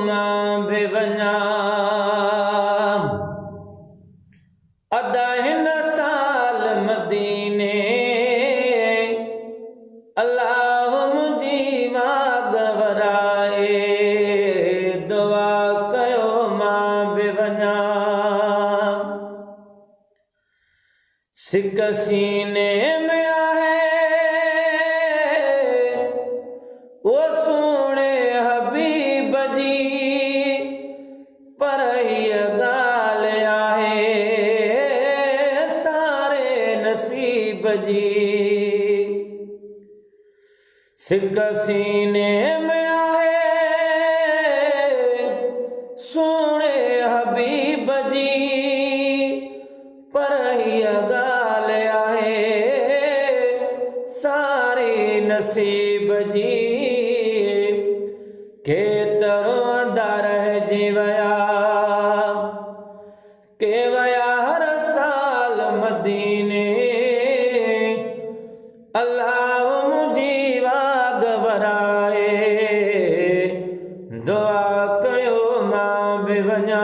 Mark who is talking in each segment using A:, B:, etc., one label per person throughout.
A: मां बि वञा अदा हिन साल मदीने अल्लाह मुंहिंजी वाग वराए दुआ कयो मां बि वञा सिक सीने में वो सोने हबीब जी पर हीअ ॻाल्हि आहे सारे नसीब जी सिक सीने में सोने हबीब जी पर हीअ ॻाल्हि आहे सारे नसीब जी केतिरो दर जी वया हर साल मदीने अल्लाह मुंहिंजी वाग वराए दुआ कयो मां बि वञा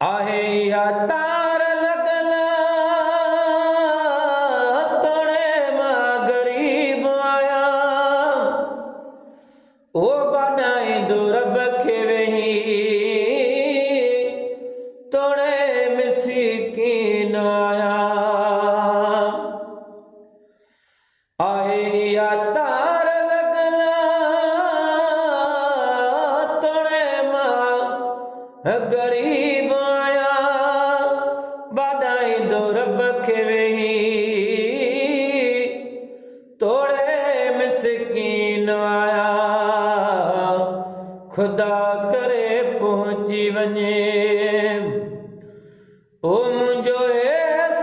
A: आहे या तार लगल तोड़े मां गरीब आया ओ बाॾाई रब खे वेही तोड़े मिसकीन आया आहे या तार लगल तोड़े मां गरीब आया बाॾाई रब खे वेही तोड़े मिसकीन आया खुदा करे पहुंची वञे ओ मुंहिंजो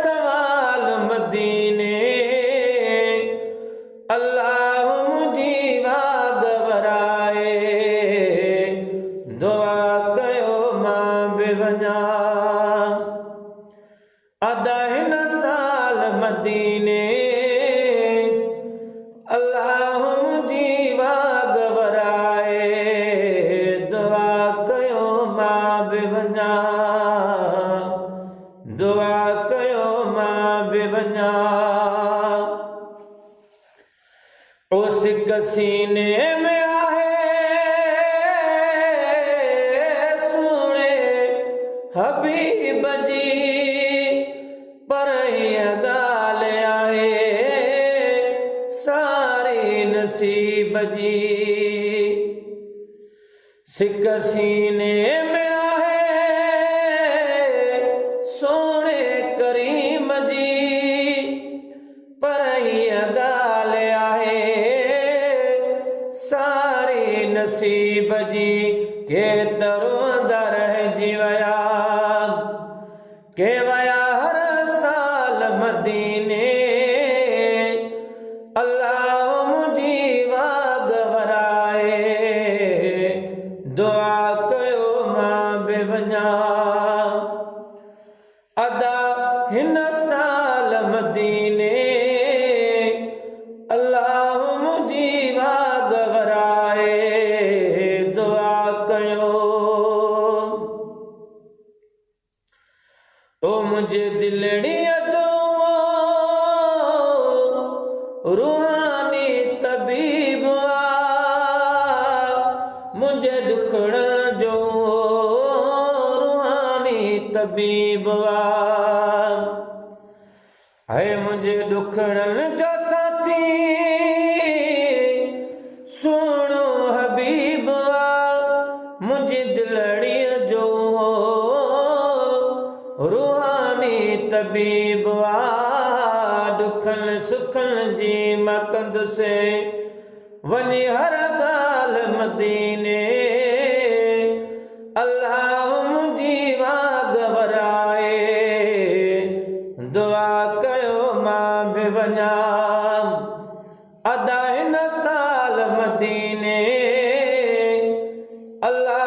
A: सवाल मदीने अल्लाह मुंहिंजी वाग वराए दुआ कयो मां बि वञा अदा हिन साल मदीने अल्लाह मुंहिंजी वाग वराए दुआ कयो मां बि वञा दुआ कयो मां बि वञा ओ सिक सीने में सोने हबीब जी पर हीअ ॻाल्हि आहे सारे नसीब जी सिक सीने में सोने करीम जी पर हीअ ॻाल्हि आहे सारे नसीब जी केतिरो दर जी वया हर साल मदीने अल्लाह मुंहिंजी वाग वराए दुआ कयो मां बि वञा अदा हिन साल मदीने अल्लाह मुंहिंजी वाग वराए दुआ कयो ओ मुंहिंजे दिलड़ीअ जो रूहानी तबीब मुंहिंजे ॾुखड़नि जो रूहानी तबीब है मुंहिंजे ॾुखड़नि जो साथी सुहिणो हबीब मुंहिंजी दिलड़ीअ जो रूहानी तबीब दुखनि सुखनि जी मां कंदुसि वञी हर ॻाल्हि मदीने अल्लाह मुंहिंजी वाग वराए दुआ कयो मां बि वञा अदा हिन साल मदीने अल्लाह